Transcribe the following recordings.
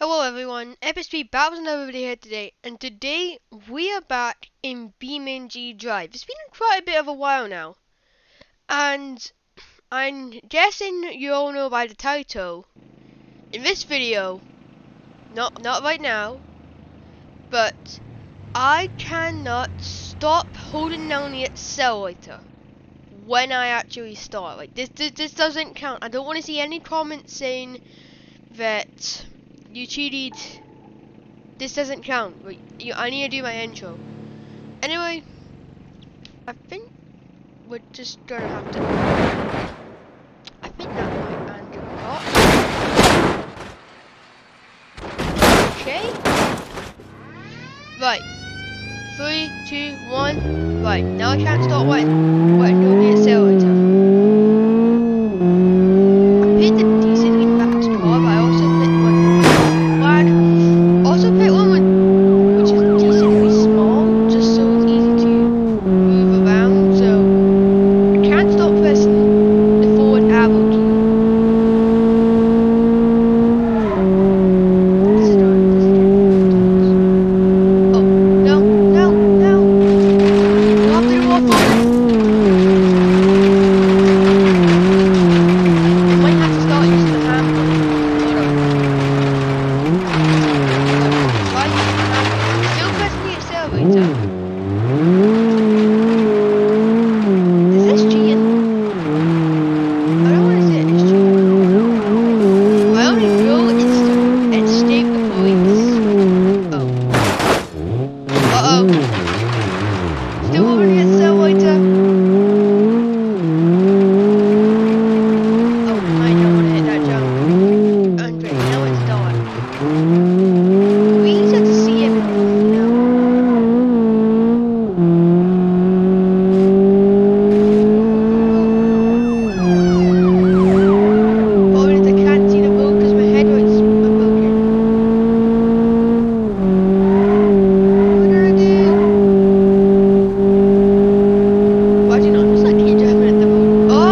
Hello everyone, FSP back with another video here today, and today we are back in BeamNG Drive. It's been quite a bit of a while now, and I'm guessing you all know by the title. In this video, not right now, but I cannot stop holding down the accelerator when I actually start. Like this doesn't count. I don't want to see any comments saying that you cheated. This doesn't count. Wait, I need to do my intro. Anyway, I think we're just gonna have to. I think that might end the Okay. Right. 3, 2, 1. Right. Now I can't start wetting the accelerator. I picked a decently fast car, but I also picked one bad. Also picked one which is decently small, just so it's easy to move around. So I can't stop pressing the forward arrow key. This is wrong. Oh no! Go after the wall forward. I might have to start using the handbrake. Hold on. Right, still pressing the accelerator. Is this cheating? I don't want to say it's cheating. My only rule is to escape the police. Oh. Uh-oh. Still holding the accelerator. Oh, I don't want to hit that jump. Andre, now it's dark. We easier to see everything now. I can't see the road because my headlights are broken. What did I do? Why do you not just like keep driving at the road? Oh!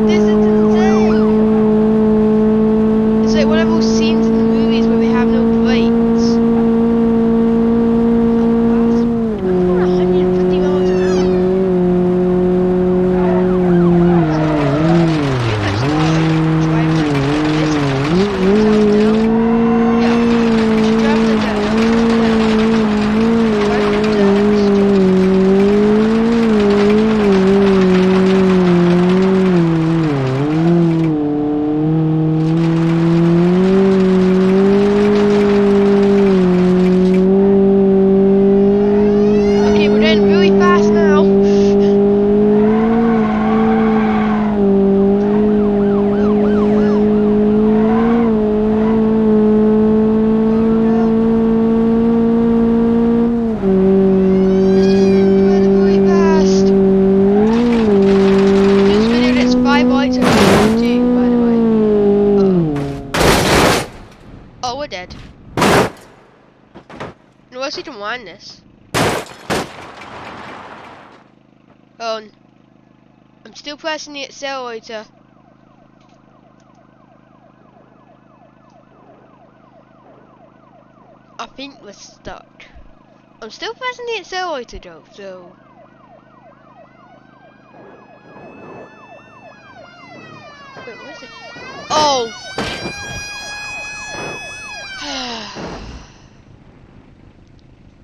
This is insane! It's like one of those scenes in the movies where they have no brakes. How fast? I'm going 150 miles an hour. Okay, we're getting really fast now. This is incredibly fast. This video gets 5 likes and 2, by the way. Uh-oh. Oh, we're dead. No, let's see to wind this. Oh, I'm still pressing the accelerator. I think we're stuck. I'm still pressing the accelerator though, so. Wait, what is it? Oh!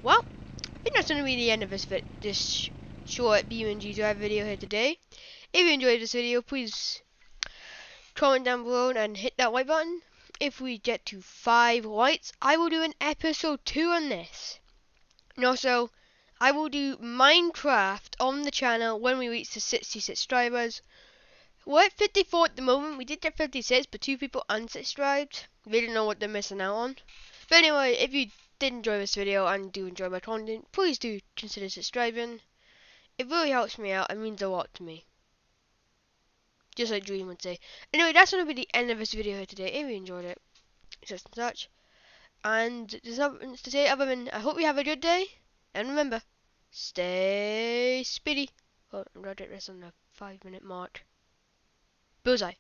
Well, I think that's going to be the end of this short BeamNG Drive video here today. If you enjoyed this video, please comment down below and hit that like button. If we get to 5 likes, I will do an episode 2 on this. And also, I will do Minecraft on the channel when we reach the 60 subscribers. We're at 54 at the moment. We did get 56, but 2 people unsubscribed. They didn't know what they're missing out on. But anyway, if you did enjoy this video and do enjoy my content, please do consider subscribing. It really helps me out and means a lot to me. Just like Dream would say. Anyway, that's going to be the end of this video here today. If you enjoyed it, such and such. And there's nothing to say other than I hope you have a good day. And remember, stay speedy. Oh, I'm going to get this on the 5-minute mark. Bullseye.